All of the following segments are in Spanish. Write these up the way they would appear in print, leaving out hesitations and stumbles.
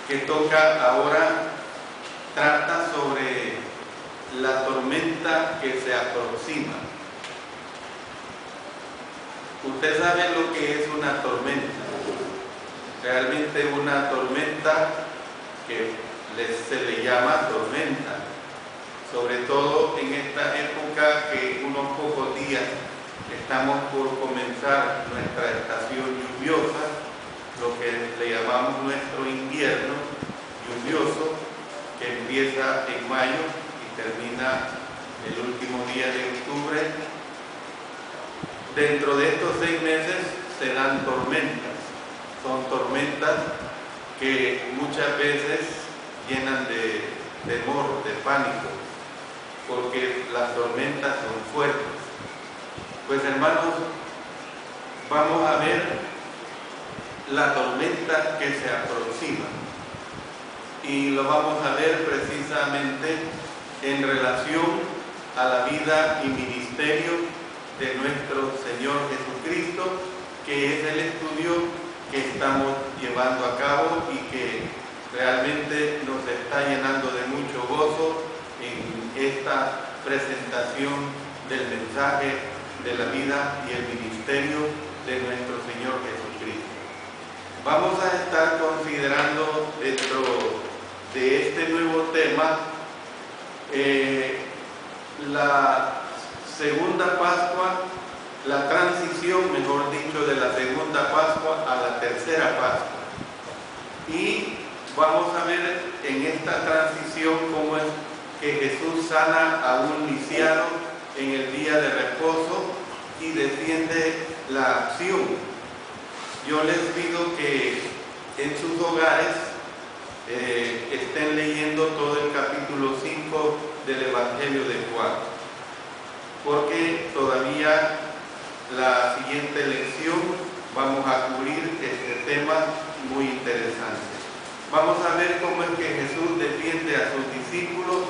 que toca ahora trata sobre la tormenta que se aproxima. Usted sabe lo que es una tormenta. Realmente una tormenta que se le llama tormenta, sobre todo en esta época que unos pocos días estamos por comenzar nuestra estación lluviosa, lo que le llamamos nuestro invierno lluvioso, que empieza en mayo y termina el último día de octubre. Dentro de estos 6 meses se dan tormentas. Son tormentas que muchas veces llenan de temor, de pánico, porque las tormentas son fuertes. Pues hermanos, vamos a ver la tormenta que se aproxima. Y lo vamos a ver precisamente en relación a la vida y ministerio de nuestro Señor Jesucristo, que es el estudio que estamos llevando a cabo y que realmente nos está llenando de mucho gozo en esta presentación del mensaje de la vida y el ministerio de nuestro Señor Jesucristo. Vamos a estar considerando dentro de este nuevo tema la segunda Pascua, la transición, mejor dicho, de la segunda Pascua a la tercera Pascua. Y vamos a ver en esta transición cómo es que Jesús sana a un lisiado en el día de reposo y defiende la acción. Yo les pido que en sus hogares estén leyendo todo el capítulo 5 del Evangelio de Juan, porque todavía la siguiente lección vamos a cubrir este tema muy interesante. Vamos a ver cómo es que Jesús defiende a sus discípulos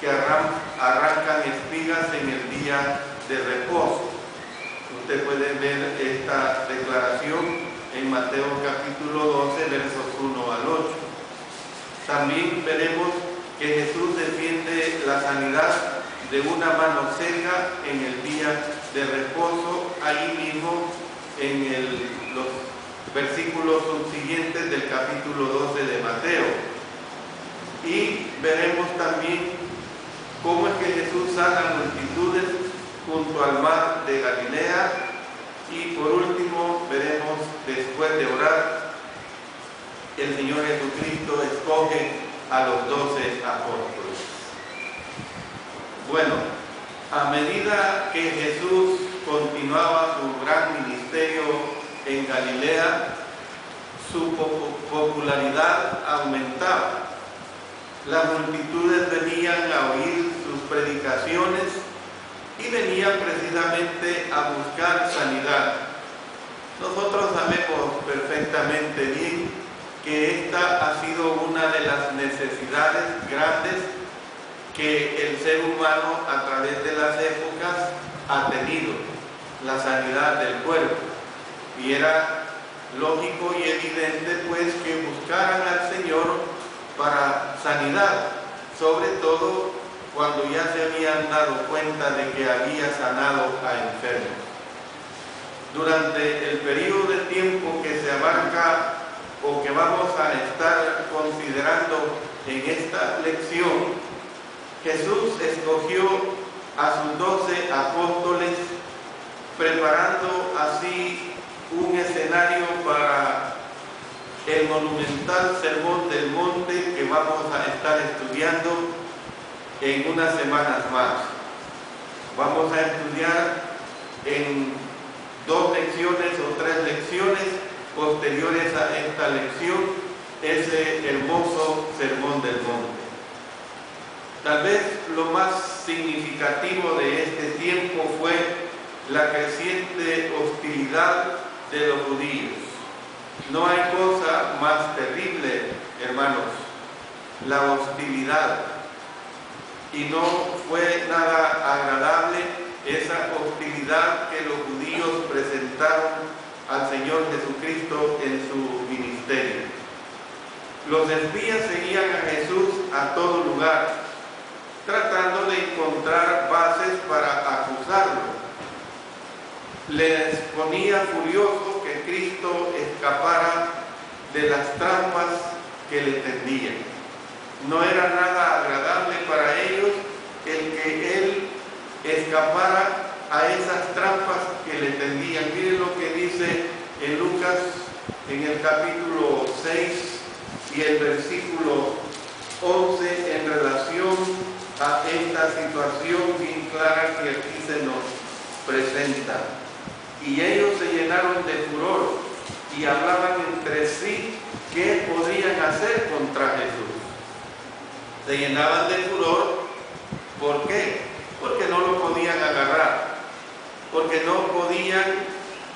que arrancan espigas en el día de reposo. Usted puede ver esta declaración en Mateo capítulo 12, versos 1 al 8. También veremos que Jesús defiende la sanidad de una mano seca en el día de reposo, ahí mismo en los versículos subsiguientes del capítulo 12 de Mateo. Y veremos también cómo es que Jesús sana multitudes junto al mar de Galilea. Y por último veremos, después de orar, el Señor Jesucristo escoge a los 12 apóstoles. Bueno, a medida que Jesús continuaba su gran ministerio en Galilea, su popularidad aumentaba. Las multitudes venían a oír sus predicaciones y venían precisamente a buscar sanidad. Nosotros sabemos perfectamente bien que esta ha sido una de las necesidades grandes que el ser humano a través de las épocas ha tenido, la sanidad del cuerpo. Y era lógico y evidente pues que buscaran al Señor para sanidad, sobre todo cuando ya se habían dado cuenta de que había sanado a enfermos. Durante el periodo de tiempo que se abarca o que vamos a estar considerando en esta lección, Jesús escogió a sus 12 apóstoles, preparando así un escenario para el monumental Sermón del Monte que vamos a estar estudiando en unas semanas más. Vamos a estudiar en 2 lecciones o 3 lecciones posteriores a esta lección ese hermoso Sermón del Monte. Tal vez lo más significativo de este tiempo fue la creciente hostilidad de los judíos. No hay cosa más terrible, hermanos, la hostilidad. Y no fue nada agradable esa hostilidad que los judíos presentaron al Señor Jesucristo en su ministerio. Los espías seguían a Jesús a todo lugar, tratando de encontrar bases para acusarlo. Les ponía furioso que Cristo escapara de las trampas que le tendían. No era nada agradable para ellos el que Él escapara a esas trampas que le tendían. Miren lo que dice en Lucas, en el capítulo 6 y el versículo 11, en relación a esta situación bien clara que aquí se nos presenta. Y ellos se llenaron de furor y hablaban entre sí qué podrían hacer contra Jesús. Se llenaban de furor, ¿por qué? Porque no lo podían agarrar, porque no podían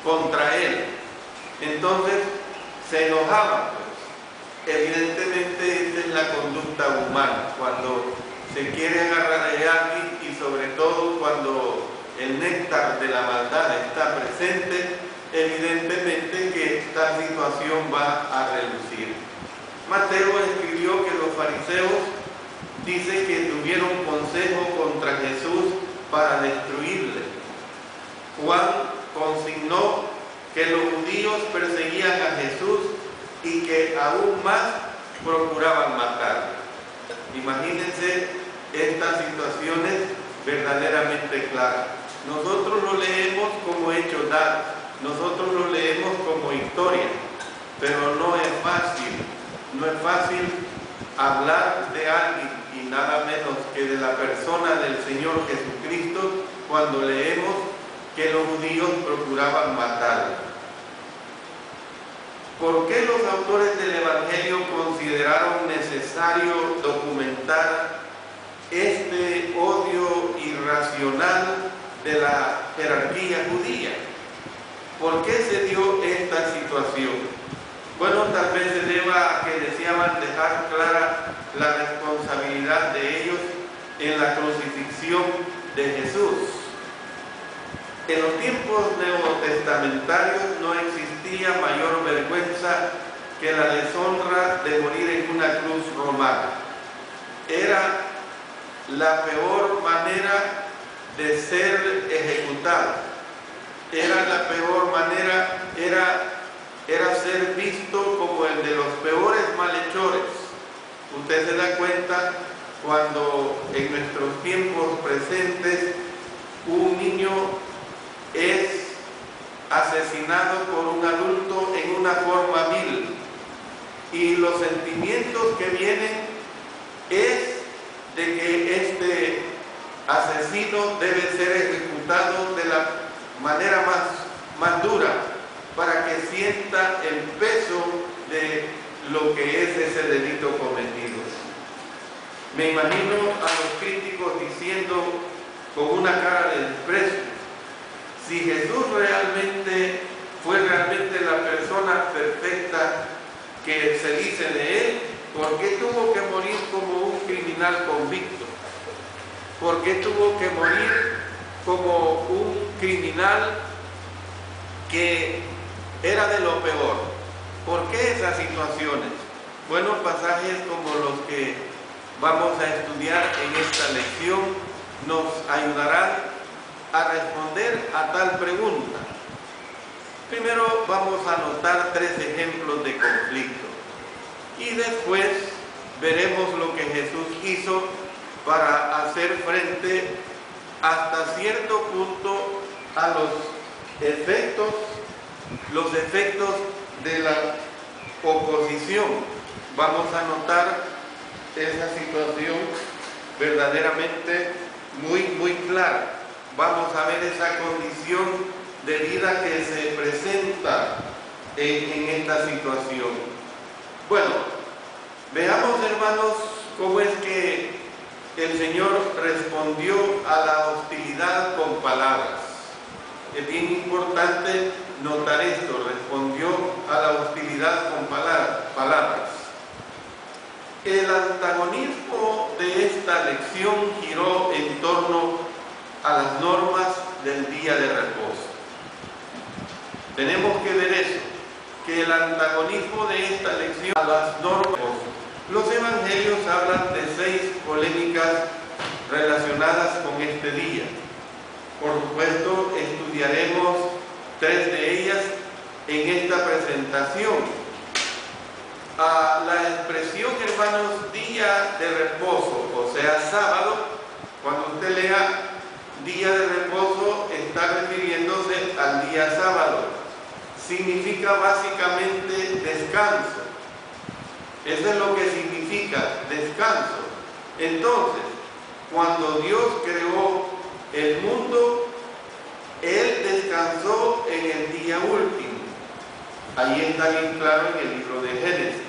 contra él. Entonces se enojaban, pues. Evidentemente esa es la conducta humana, cuando se quiere agarrar a alguien y sobre todo cuando el néctar de la maldad está presente, evidentemente que esta situación va a relucir. Mateo escribió que los fariseos dice que tuvieron consejo contra Jesús para destruirle. Juan consignó que los judíos perseguían a Jesús y que aún más procuraban matarlo. Imagínense estas situaciones verdaderamente claras. Nosotros lo leemos como hechos dados, nosotros lo leemos como historia, pero no es fácil hablar de alguien y nada menos que de la persona del Señor Jesucristo cuando leemos que los judíos procuraban matarlo. ¿Por qué los autores del Evangelio consideraron necesario documentar este odio irracional de la jerarquía judía? ¿Por qué se dio esta situación? Bueno, tal vez se deba a que deseaban dejar clara la responsabilidad de ellos en la crucifixión de Jesús. En los tiempos neotestamentarios no existía mayor vergüenza que la deshonra de morir en una cruz romana. Era la peor manera de ser ejecutado. Era la peor manera, era ser visto como el de los peores malhechores. Usted se da cuenta cuando en nuestros tiempos presentes un niño es asesinado por un adulto en una forma vil y los sentimientos que vienen es de que este asesino debe ser ejecutado de la manera más dura para que sienta el peso de lo que es ese delito cometido. Me imagino a los críticos diciendo con una cara de desprecio: si Jesús fue realmente la persona perfecta que se dice de él, ¿por qué tuvo que morir como un criminal convicto? ¿Por qué tuvo que morir como un criminal que era de lo peor? ¿Por qué esas situaciones? Buenos pasajes como los que vamos a estudiar en esta lección nos ayudarán a responder a tal pregunta. Primero vamos a anotar 3 ejemplos de conflicto y después veremos lo que Jesús hizo para hacer frente hasta cierto punto a los efectos de la oposición. Vamos a notar esa situación verdaderamente muy clara. Vamos a ver esa condición de vida que se presenta en esta situación. Bueno, veamos, hermanos, cómo es que el Señor respondió a la hostilidad con palabras. Es bien importante notar esto: respondió a la hostilidad con palabras. El antagonismo de esta lección giró en torno a las normas del día de reposo. Tenemos que ver eso, que el antagonismo de esta lección a las normas Los evangelios hablan de 6 polémicas relacionadas con este día. Por supuesto, estudiaremos 3 de ellas en esta presentación. La expresión, hermanos, día de reposo, o sea, sábado, cuando usted lea día de reposo, está refiriéndose al día sábado. Significa básicamente descanso. Eso es lo que significa descanso. Entonces, cuando Dios creó el mundo, Él descansó en el día último. Ahí está bien claro en el libro de Génesis.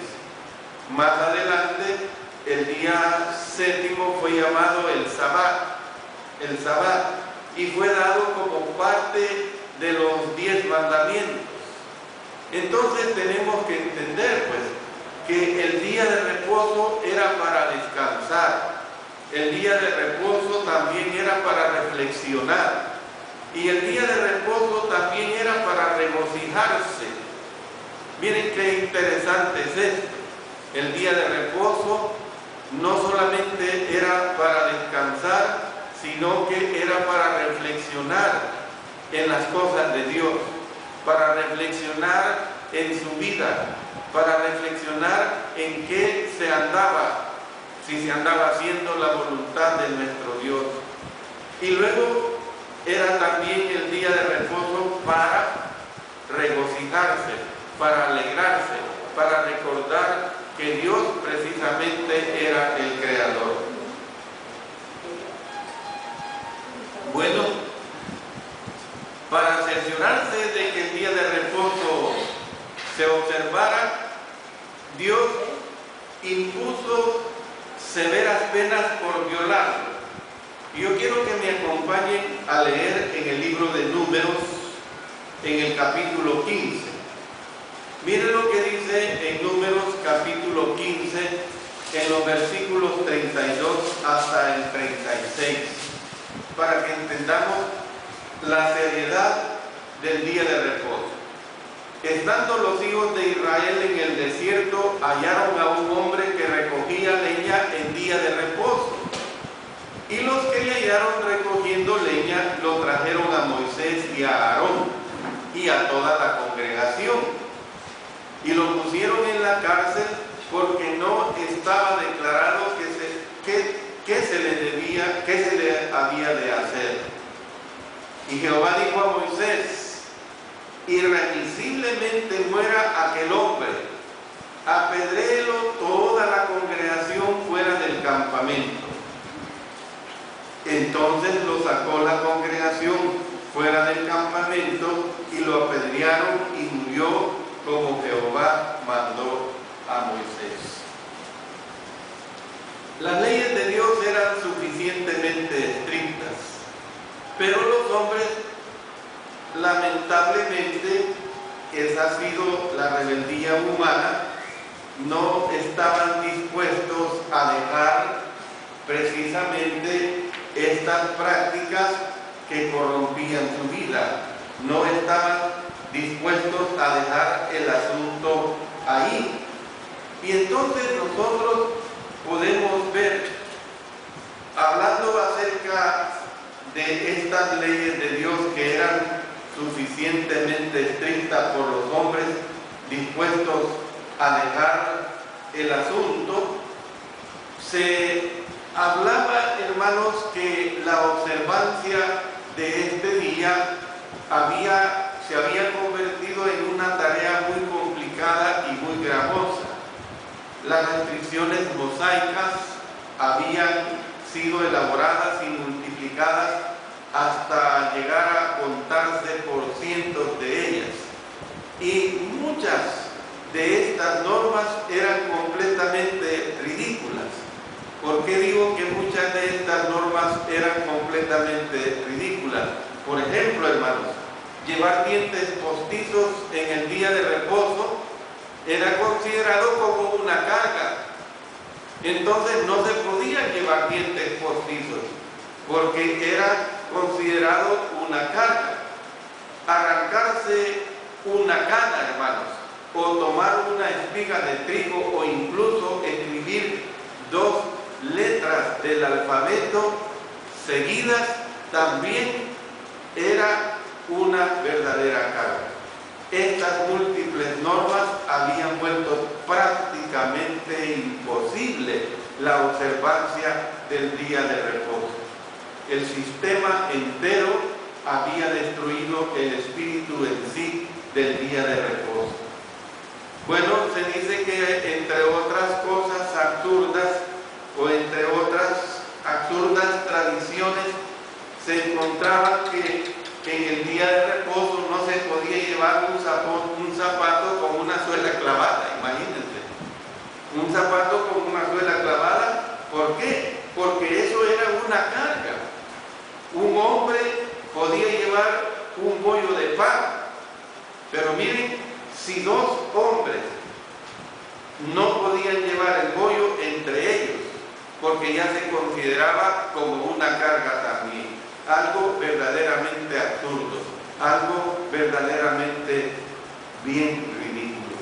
Más adelante, el día séptimo fue llamado el Sabbat, y fue dado como parte de los 10 mandamientos. Entonces tenemos que entender, pues, que el día de reposo era para descansar. El día de reposo también era para reflexionar. Y el día de reposo también era para regocijarse. Miren qué interesante es esto. El día de reposo no solamente era para descansar, sino que era para reflexionar en las cosas de Dios, para reflexionar en su vida, para reflexionar en qué se andaba, si se andaba haciendo la voluntad de nuestro Dios. Y luego era también el día de reposo para regocijarse, para alegrarse, para recordar que Dios precisamente era el Creador. Bueno, para cerciorarse de que el día de reposo se observara, Dios impuso severas penas por violarlo. Y yo quiero que me acompañen a leer en el libro de Números, en el capítulo 15. Miren lo que dice en Números capítulo 15, en los versículos 32 hasta el 36, para que entendamos la seriedad del día de reposo. Estando los hijos de Israel en el desierto, hallaron a un hombre que recogía leña en día de reposo. Y los que le hallaron recogiendo leña lo trajeron a Moisés y a Aarón y a toda la congregación. Y lo pusieron en la cárcel porque no estaba declarado qué se le había de hacer. Y Jehová dijo a Moisés: irremisiblemente muera aquel hombre, apedréelo toda la congregación fuera del campamento. Entonces lo sacó la congregación fuera del campamento y lo apedrearon y murió como Jehová mandó a Moisés. Las leyes de Dios eran suficientemente estrictas, pero los hombres, lamentablemente, esa ha sido la rebeldía humana, no estaban dispuestos a dejar precisamente estas prácticas que corrompían su vida. No estaban dispuestos a dejar el asunto ahí. Y entonces nosotros podemos ver, hablando acerca de estas leyes de Dios que eran suficientemente estrictas por los hombres dispuestos a dejar el asunto, se hablaba, hermanos, que la observancia de este día se había convertido en una tarea muy complicada y muy gravosa. Las restricciones mosaicas habían sido elaboradas y multiplicadas hasta llegar a contarse por cientos de ellas. Y muchas de estas normas eran completamente ridículas. ¿Por qué digo que muchas de estas normas eran completamente ridículas? Por ejemplo, hermanos, llevar dientes postizos en el día de reposo era considerado como una carga. Entonces no se podían llevar dientes postizos porque era considerado una carga. Arrancarse una cana, hermanos, o tomar una espiga de trigo o incluso escribir 2 letras del alfabeto seguidas también era una verdadera carga. Estas múltiples normas habían vuelto prácticamente imposible la observancia del día de reposo. El sistema entero había destruido el espíritu en sí del día de reposo. Bueno, se dice que entre otras cosas absurdas o entre otras absurdas tradiciones se encontraba que en el día de reposo no se podía llevar un zapato con una suela clavada, imagínense. Un zapato con una suela clavada, ¿por qué? Porque eso era una carga. Un hombre podía llevar un bollo de pan, pero miren, si 2 hombres no podían llevar el bollo entre ellos, porque ya se consideraba como una carga también, algo verdaderamente absurdo, algo verdaderamente bien ridículo.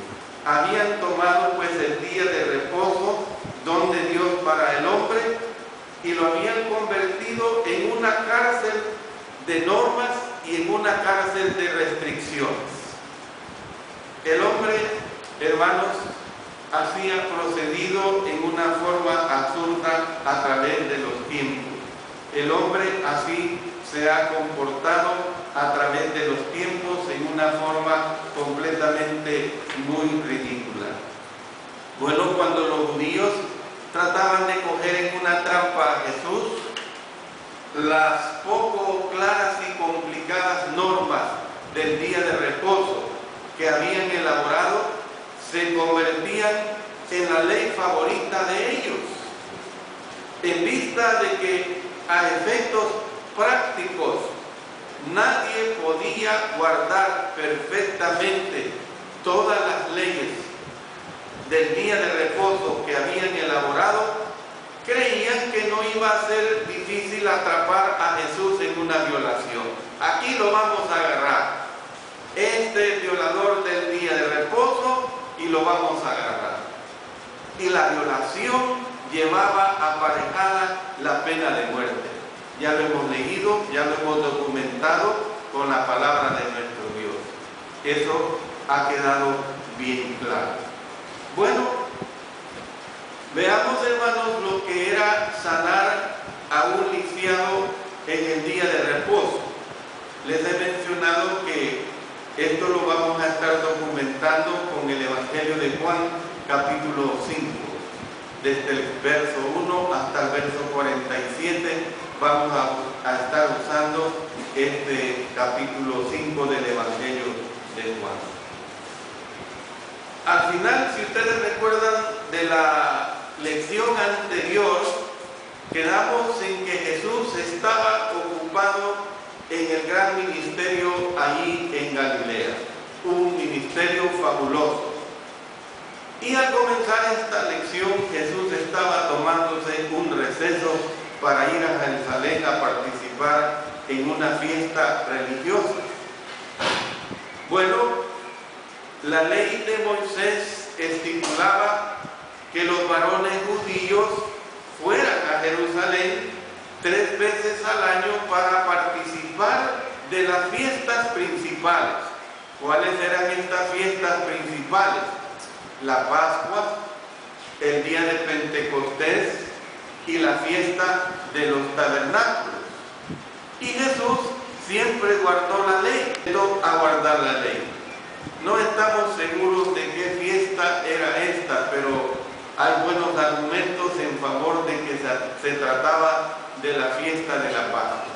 Habían tomado pues el día de reposo, don de Dios para el hombre, y lo habían convertido en una cárcel de normas y en una cárcel de restricciones. El hombre, hermanos, había procedido en una forma absurda a través de los tiempos. El hombre así se ha comportado a través de los tiempos en una forma completamente muy ridícula. Bueno, cuando los judíos trataban de coger en una trampa a Jesús, las poco claras y complicadas normas del día de reposo que habían elaborado se convertían en la ley favorita de ellos, en vista de que a efectos prácticos nadie podía guardar perfectamente todas las leyes del día de reposo que habían elaborado. Creían que no iba a ser difícil atrapar a Jesús en una violación. Aquí lo vamos a agarrar, este violador del día de reposo, y lo vamos a agarrar. Y la violación llevaba aparejada la pena de muerte. Ya lo hemos leído, ya lo hemos documentado con la palabra de nuestro Dios. Eso ha quedado bien claro. Bueno, veamos, hermanos, lo que era sanar a un lisiado en el día de reposo. Les he mencionado que esto lo vamos a estar documentando con el Evangelio de Juan, capítulo 5. Desde el verso 1 hasta el verso 47 vamos a estar usando este capítulo 5 del Evangelio de Juan. Al final, si ustedes recuerdan de la lección anterior, quedamos en que Jesús estaba ocupado en el gran ministerio allí en Galilea, un ministerio fabuloso. Y al comenzar esta lección, Jesús estaba tomándose un receso para ir a Jerusalén a participar en una fiesta religiosa. Bueno, la ley de Moisés estipulaba que los varones judíos fueran a Jerusalén 3 veces al año para participar de las fiestas principales. ¿Cuáles eran estas fiestas principales? La Pascua, el día de Pentecostés y la fiesta de los tabernáculos. Y Jesús siempre guardó la ley, a guardar la ley. No estamos seguros de qué fiesta era esta, pero hay buenos argumentos en favor de que se trataba de la fiesta de la Pascua.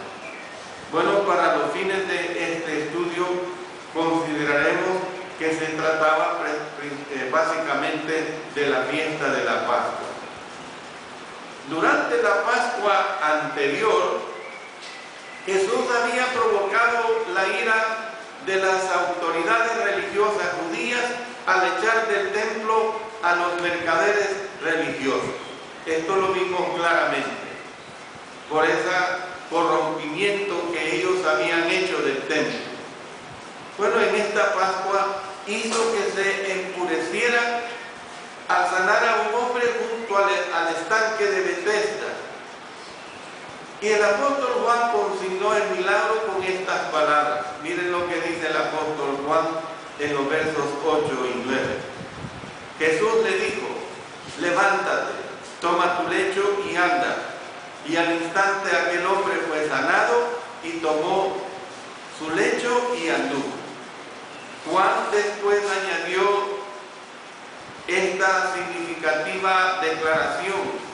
Bueno, para los fines de este estudio consideraremos que se trataba básicamente de la fiesta de la Pascua. Durante la Pascua anterior, Jesús había provocado la ira de las autoridades religiosas judías al echar del templo a los mercaderes religiosos. Esto lo vimos claramente, por ese corrompimiento que ellos habían hecho del templo. Bueno, en esta Pascua hizo que se enfureciera al sanar a un hombre junto al estanque de Betesda. Y el apóstol Juan consignó el milagro con estas palabras. Miren lo que dice el apóstol Juan en los versos 8 y 9. Jesús le dijo: levántate, toma tu lecho y anda. Y al instante aquel hombre fue sanado y tomó su lecho y anduvo. Juan después añadió esta significativa declaración: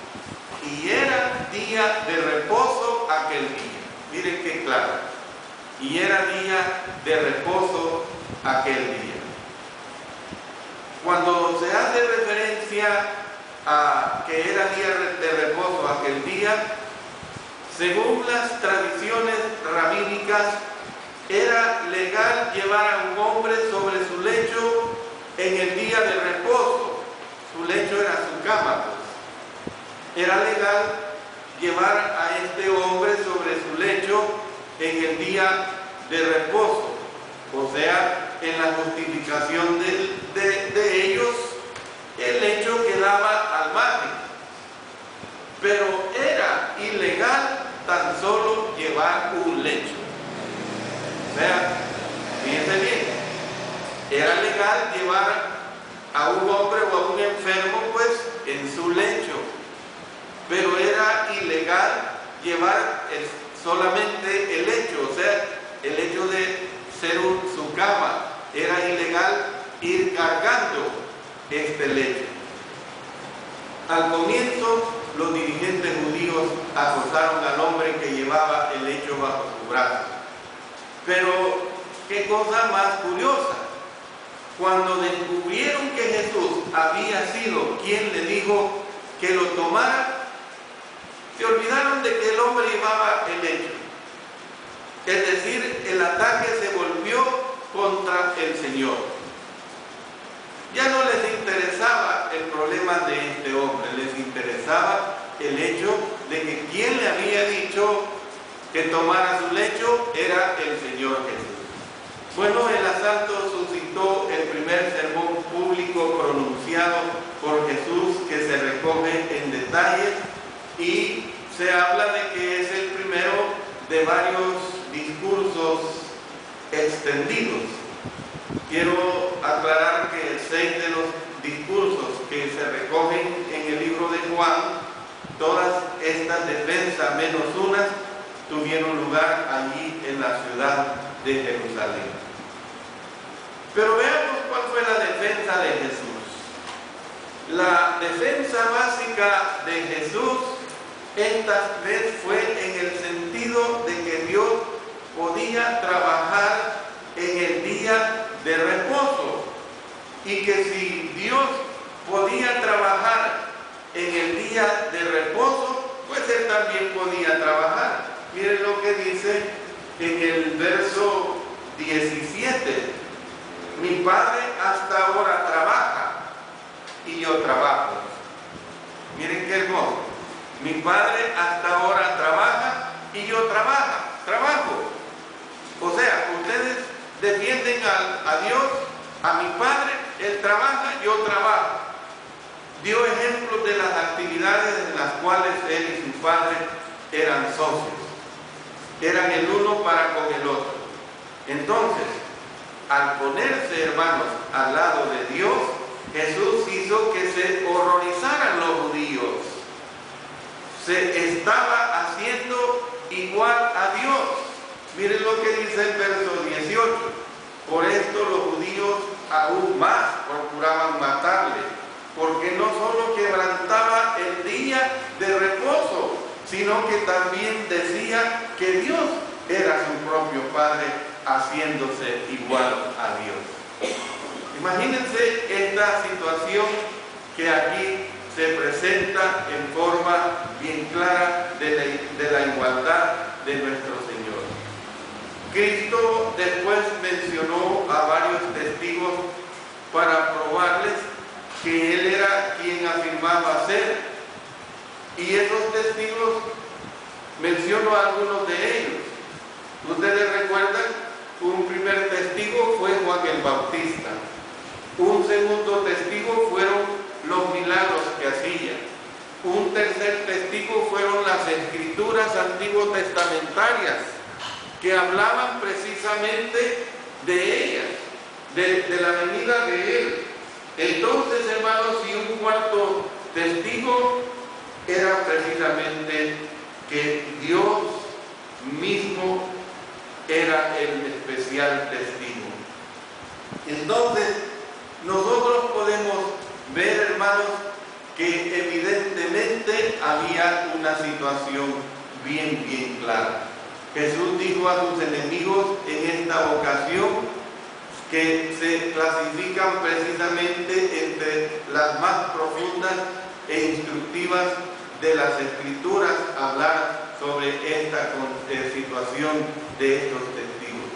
y era día de reposo aquel día. Miren qué claro. Y era día de reposo aquel día. Cuando se hace referencia a que era día de reposo aquel día, según las tradiciones rabínicas, era legal llevar a un hombre sobre su lecho en el día de reposo. Su lecho era su cama, pues. Era legal llevar a este hombre sobre su lecho en el día de reposo. O sea, en la justificación de ellos, el lecho quedaba al margen. Pero era ilegal tan solo llevar un lecho. O sea, fíjense bien, era legal llevar a un hombre o a un enfermo pues en su lecho, pero era ilegal llevar solamente el lecho, o sea, el hecho de ser su cama. Era ilegal ir cargando este lecho. Al comienzo, los dirigentes judíos acosaron al hombre que llevaba el lecho bajo su brazo. Pero, qué cosa más curiosa. Cuando descubrieron que Jesús había sido quien le dijo que lo tomara, se olvidaron de que el hombre llevaba el lecho. Es decir, el ataque se volvió contra el Señor. Ya no les interesaba el problema de este hombre, les interesaba el hecho de que quien le había dicho que tomara su lecho era el Señor Jesús. Bueno, el asalto suscitó el primer sermón público pronunciado por Jesús, que se recoge en detalle y se habla de que es el primero de varios discursos extendidos. Quiero aclarar que 6 de los discursos que se recogen en el libro de Juan, todas estas defensas menos unas, tuvieron lugar allí en la ciudad de Jerusalén. Pero veamos cuál fue la defensa de Jesús. La defensa básica de Jesús esta vez fue en el sentido de que Dios podía trabajar en el día de reposo y que si Dios podía trabajar en el día de reposo, pues Él también podía trabajar. Miren lo que dice en el verso 17. Mi Padre hasta ahora trabaja y yo trabajo. Miren qué hermoso. Mi Padre hasta ahora trabaja y yo trabajo. O sea, ustedes defienden a Dios, a mi Padre, Él trabaja, yo trabajo. Dio ejemplos de las actividades en las cuales Él y su Padre eran socios. Eran el uno para con el otro. Entonces, al ponerse, hermanos, al lado de Dios, Jesús hizo que se horrorizaran los judíos. Se estaba haciendo igual a Dios. Miren lo que dice el verso 18. Por esto los judíos aún más procuraban matarle, porque no solo quebrantaba el día de reposo, sino que también decía que Dios era su propio Padre, haciéndose igual a Dios. Imagínense esta situación que aquí se presenta en forma bien clara de la igualdad de nuestro Señor. Cristo después mencionó a varios testigos para probarles que Él era quien afirmaba ser. Y esos testigos, menciono a algunos de ellos. Ustedes recuerdan, un primer testigo fue Juan el Bautista. escrituras antiguo-testamentarias que hablaban precisamente de ellas, de la venida de Él. Entonces, hermanos, si un cuarto testigo era precisamente que Dios mismo era el especial testigo. Entonces, nosotros podemos ver, hermanos, que evidentemente había una situación bien clara. Jesús dijo a sus enemigos en esta ocasión que se clasifican precisamente entre las más profundas e instructivas de las Escrituras, hablar sobre esta situación de estos testigos.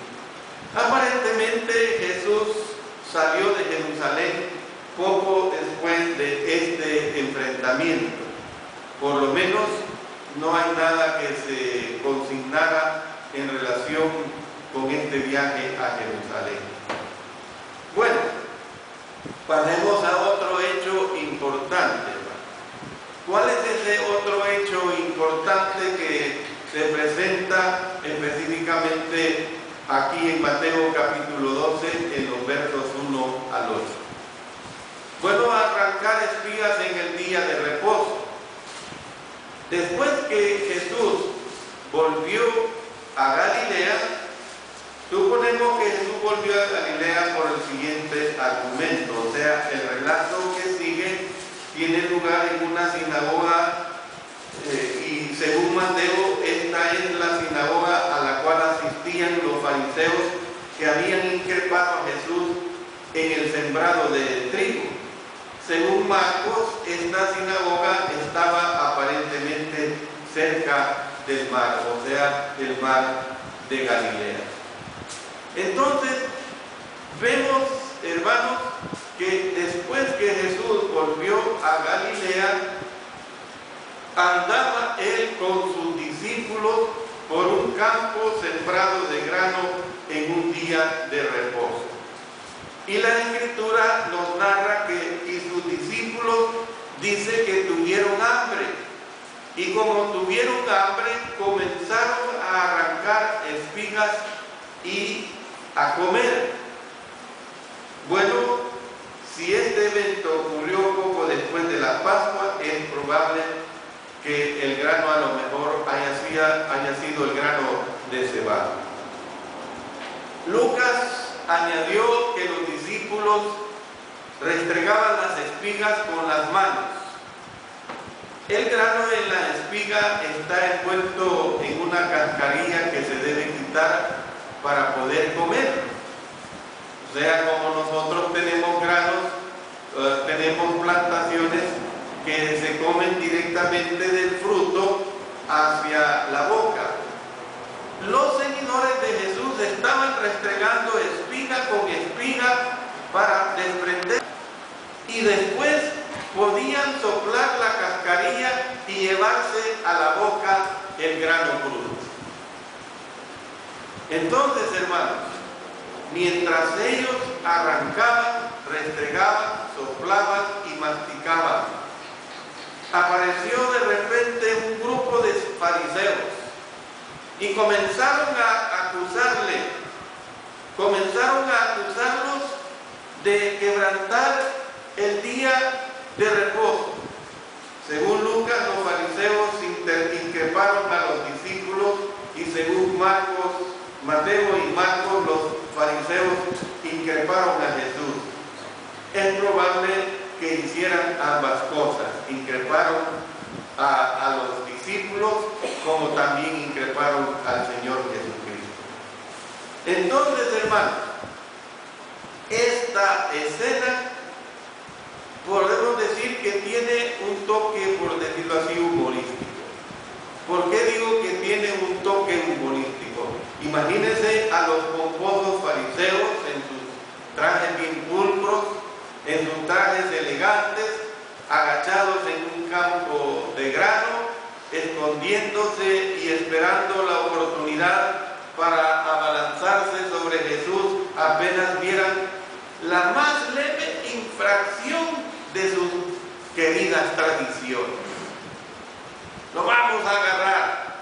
Aparentemente Jesús salió de Jerusalén poco después de este enfrentamiento. Por lo menos no hay nada que se consignara en relación con este viaje a Jerusalén. Bueno, pasemos a otro hecho importante. ¿Cuál es ese otro hecho importante que se presenta específicamente aquí en Mateo capítulo 12, en los versos 1 al 8? Bueno, arrancar espigas en el día de reposo. Después que Jesús volvió a Galilea, suponemos que Jesús volvió a Galilea por el siguiente argumento, o sea, el relato que sigue tiene lugar en una sinagoga y según Mateo, esta es la sinagoga a la cual asistían los fariseos que habían increpado a Jesús en el sembrado de trigo. Según Marcos, esta sinagoga estaba aparentemente cerca del mar, o sea, el mar de Galilea. Entonces, vemos, hermanos, que después que Jesús volvió a Galilea, andaba él con sus discípulos por un campo sembrado de grano en un día de reposo. Y la Escritura nos narra que sus discípulos dice que tuvieron hambre. Y como tuvieron hambre, comenzaron a arrancar espigas y a comer. Bueno, si este evento ocurrió poco después de la Pascua, es probable que el grano a lo mejor haya sido el grano de cebada. Lucas añadió que los discípulos restregaban las espigas con las manos. El grano en la espiga está envuelto en una cascarilla que se debe quitar para poder comer. O sea, como nosotros tenemos granos, tenemos plantaciones que se comen directamente del fruto hacia la boca. Los seguidores de Jesús estaban restregando espiga con espiga para desprender y después podían soplar la cascarilla y llevarse a la boca el grano crudo. Entonces, hermanos, mientras ellos arrancaban, restregaban, soplaban y masticaban, apareció de repente un grupo de fariseos y comenzaron a acusarlos de quebrantar el día de reposo. Según Lucas, los fariseos increparon a los discípulos y según Mateo y Marcos, los fariseos increparon a Jesús. Es probable que hicieran ambas cosas, increparon a los discípulos como también increparon al Señor Jesucristo. Entonces, hermanos, esta escena podemos decir que tiene un toque, por decirlo así, humorístico. ¿Por qué digo que tiene un toque humorístico? Imagínense a los pomposos fariseos en sus trajes bien pulcros, en sus trajes elegantes, agachados en un campo de grano, escondiéndose y esperando la oportunidad para abalanzarse sobre Jesús apenas vieran la más leve infracción de sus queridas tradiciones. Lo vamos a agarrar,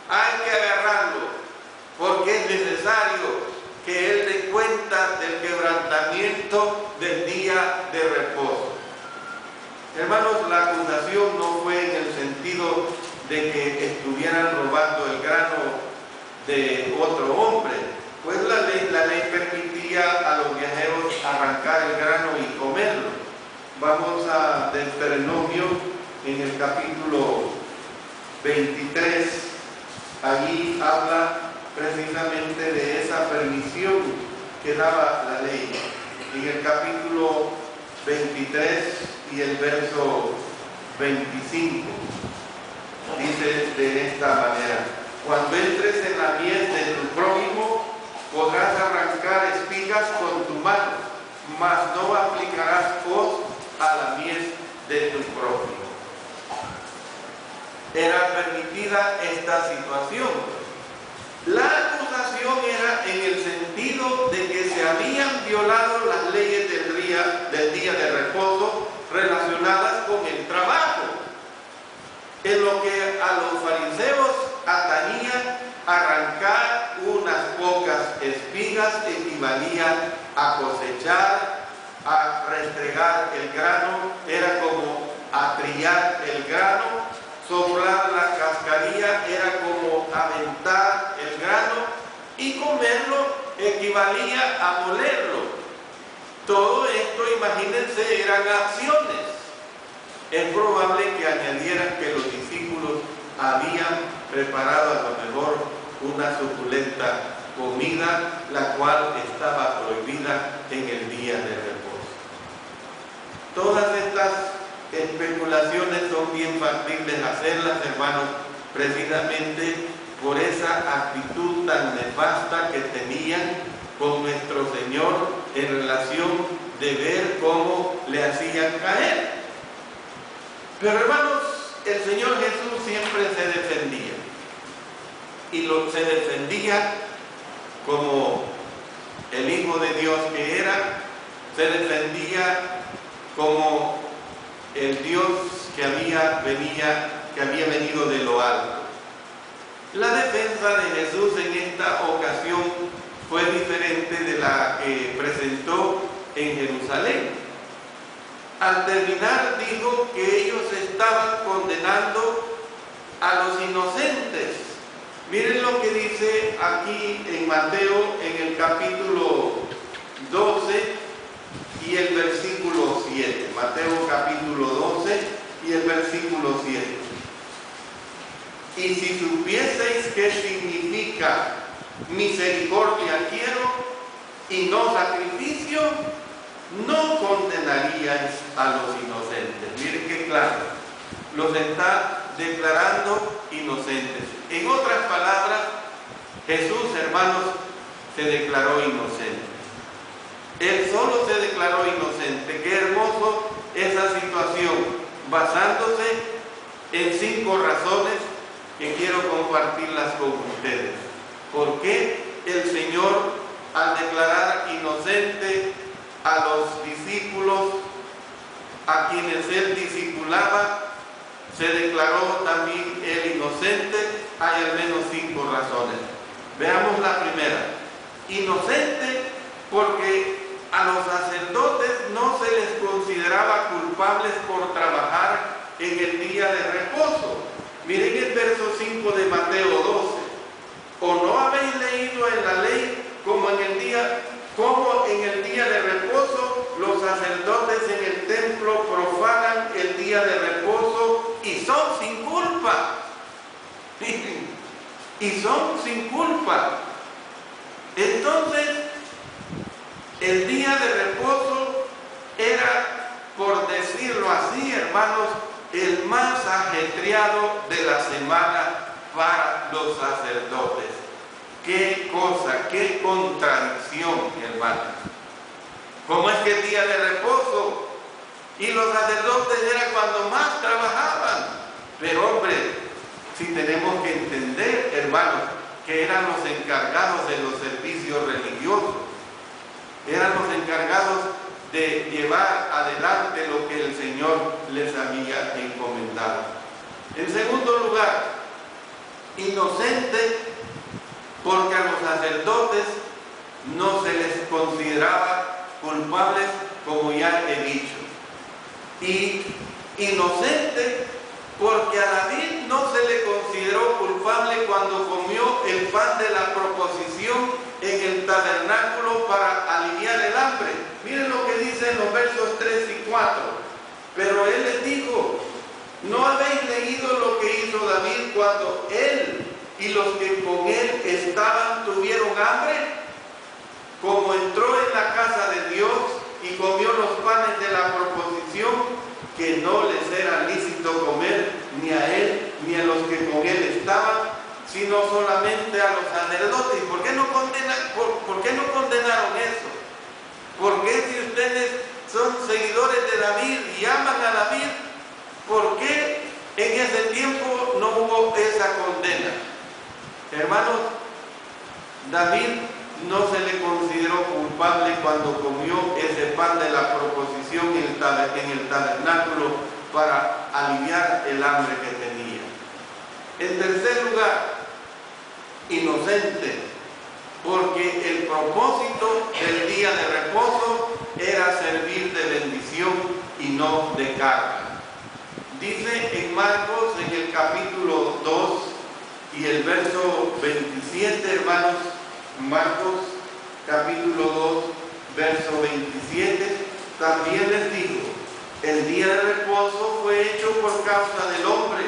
hay que agarrarlo, porque es necesario que Él dé cuenta del quebrantamiento del día de reposo. Hermanos, la acusación no fue en el sentido de que estuvieran robando el grano de otro hombre, pues la ley permitía a los viajeros arrancar el grano y comerlo. Vamos a Deuteronomio en el capítulo 23, allí habla precisamente de esa permisión que daba la ley. En el capítulo 23 y el verso 25 dice de esta manera: cuando entres en la mies de tu prójimo, podrás arrancar espigas con tu mano, mas no aplicarás hoz a la mies de tu prójimo. Era permitida esta situación. La acusación era en el sentido de que se habían violado las leyes del día de reposo relacionadas con el trabajo. En lo que a los fariseos atañía, arrancar unas pocas espigas equivalía a cosechar, a restregar el grano, era como atrillar el grano. Soplar la cascarilla era como aventar el grano, y comerlo equivalía a molerlo. Todo esto, imagínense, eran acciones. Es probable que añadieran que los discípulos habían preparado a lo mejor una suculenta comida, la cual estaba prohibida en el día de reposo. Todas estas especulaciones son bien factibles hacerlas, hermanos, precisamente por esa actitud tan nefasta que tenían con nuestro Señor en relación de ver cómo le hacían caer. Pero, hermanos, el Señor Jesús siempre se defendía, y se defendía como el Hijo de Dios que era, se defendía como el Dios que había venido de lo alto. La defensa de Jesús en esta ocasión fue diferente de la que presentó en Jerusalén. Al terminar dijo que ellos estaban condenando a los inocentes. Miren lo que dice aquí en Mateo, en el capítulo 12 y el versículo 7. Mateo capítulo 12 y el versículo 7. Y si supieseis qué significa misericordia quiero y no sacrificio, no condenaríais a los inocentes. Miren qué claro, los está declarando inocentes. En otras palabras, Jesús, hermanos, se declaró inocente. Él solo se declaró inocente. Qué hermoso esa situación, basándose en 5 razones que quiero compartirlas con ustedes. ¿Por qué el Señor, al declarar inocente a los discípulos a quienes Él discipulaba, se declaró también Él inocente? Hay al menos 5 razones. Veamos la primera. Inocente porque a los sacerdotes no se les consideraba culpables por trabajar en el día de reposo. Miren el verso 5 de Mateo 12. ¿O no habéis leído en la ley como en el día de reposo los sacerdotes en el templo profanan el día de reposo y son sin culpa? Y son sin culpa. Entonces, el día de reposo era, por decirlo así, hermanos, el más ajetreado de la semana para los sacerdotes. Qué cosa, qué contradicción, hermanos. ¿Cómo es que el día de reposo y los sacerdotes era cuando más trabajaban? Pero hombre, si tenemos que entender, hermanos, que eran los encargados de los servicios religiosos, eran los encargados de llevar adelante lo que el Señor les había encomendado. En segundo lugar, Inocente porque a los sacerdotes no se les consideraba culpables, como ya he dicho. Y inocente porque a David no se le consideró culpable cuando comió el pan de la proposición en el tabernáculo para aliviar el hambre. Miren lo que dice en los versos 3 y 4. Pero él les dijo: ¿no habéis leído lo que hizo David cuando él y los que con él estaban tuvieron hambre? Como entró en la casa de Dios y comió los panes de la proposición, que no les era lícito comer ni a él ni a los que con él estaban, sino solamente a los sacerdotes. ¿Por qué no condenaron eso? ¿Por qué, si ustedes son seguidores de David y aman a David, por qué en ese tiempo no hubo esa condena? Hermanos, David no se le consideró culpable cuando comió ese pan de la proposición en el tabernáculo para aliviar el hambre que tenía. En tercer lugar, inocente, porque el propósito del día de reposo era servir de bendición y no de carga. Dice en Marcos, en el capítulo 2 y el verso 27, hermanos, Marcos capítulo 2, verso 27, también les digo: el día de reposo fue hecho por causa del hombre,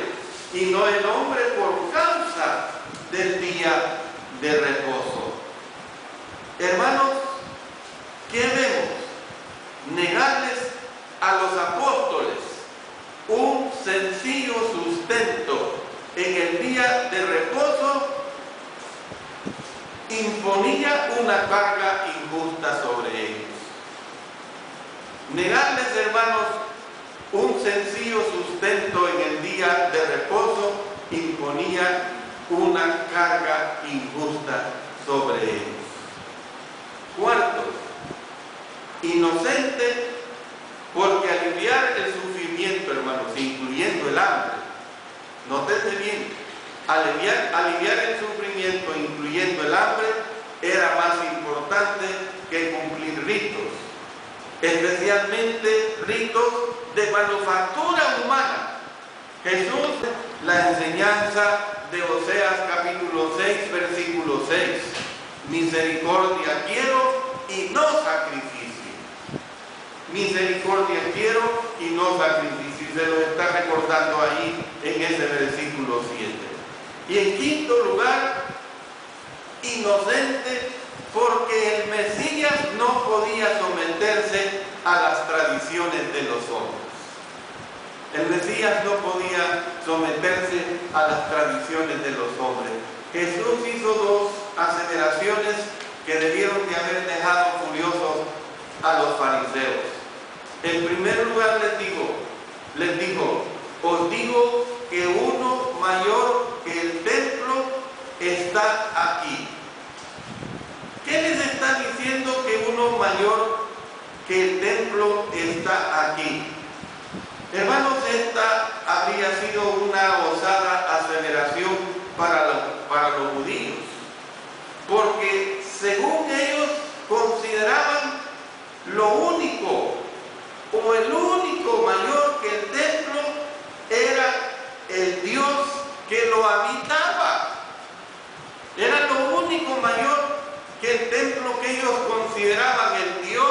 y no el hombre por causa del día de reposo. Hermanos, ¿qué vemos? Negarles a los apóstoles un sencillo sustento en el día de reposo imponía una carga injusta sobre ellos. Negarles, hermanos, un sencillo sustento en el día de reposo imponía una carga injusta sobre ellos. Cuarto, inocente porque aliviar el sufrimiento, hermanos, incluyendo el hambre, nótense bien, aliviar el sufrimiento, incluyendo el hambre, era más importante que cumplir ritos, especialmente ritos de manufactura humana. Jesús, la enseñanza de Oseas capítulo 6, versículo 6, misericordia quiero y no sacrificio. Misericordia quiero y no sacrificio. Y se lo está recordando ahí en ese versículo 7. Y en quinto lugar, inocente porque el Mesías no podía someterse a las tradiciones de los hombres. El Mesías no podía someterse a las tradiciones de los hombres. Jesús hizo dos aseveraciones que debieron de haber dejado furiosos a los fariseos. En primer lugar les dijo: os digo que uno mayor que el templo está aquí. ¿Qué les está diciendo que uno mayor que el templo está aquí? Hermanos, esta habría sido una osada aseveración para los judíos, porque según ellos consideraban lo único o el único mayor que el templo era el Dios que lo habitaba. Era lo único mayor que el templo que ellos consideraban el Dios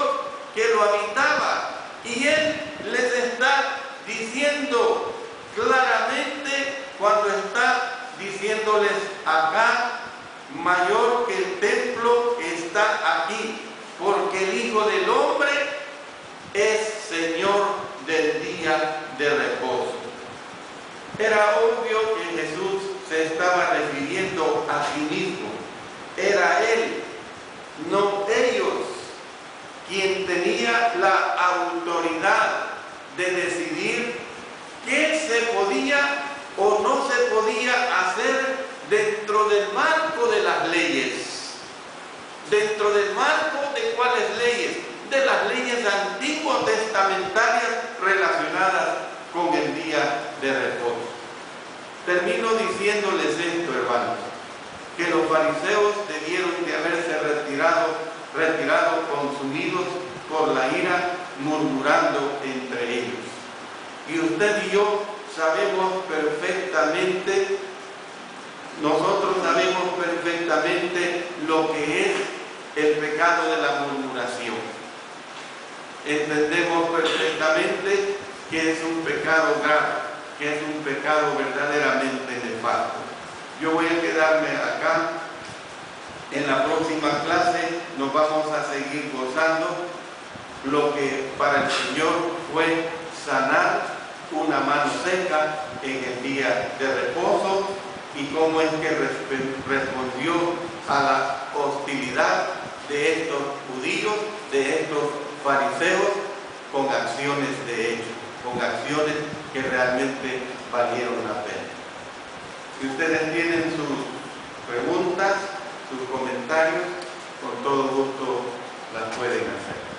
que lo habitaba. Y Él les está diciendo claramente, cuando está diciéndoles acá, mayor que el templo está aquí, porque el Hijo del Hombre es Señor del día de reposo. Era obvio que Jesús se estaba refiriendo a sí mismo. Era Él, no ellos, quien tenía la autoridad de decidir qué se podía o no se podía hacer dentro del marco de las leyes. ¿Dentro del marco de cuáles leyes? De las leyes antiguo testamentarias relacionadas con el día de reposo. Termino diciéndoles esto, hermanos, que los fariseos debieron de haberse retirado consumidos por la ira, murmurando entre ellos. Y usted y yo sabemos perfectamente, nosotros sabemos perfectamente lo que es el pecado de la murmuración. Entendemos perfectamente que es un pecado grave, que es un pecado verdaderamente nefasto. Yo voy a quedarme acá. En la próxima clase nos vamos a seguir gozando lo que para el Señor fue sanar una mano seca en el día de reposo y cómo es que respondió a la hostilidad de estos judíos, de estos fariseos, con acciones de hecho, con acciones que realmente valieron la pena. Si ustedes tienen sus preguntas, sus comentarios, con todo gusto las pueden hacer.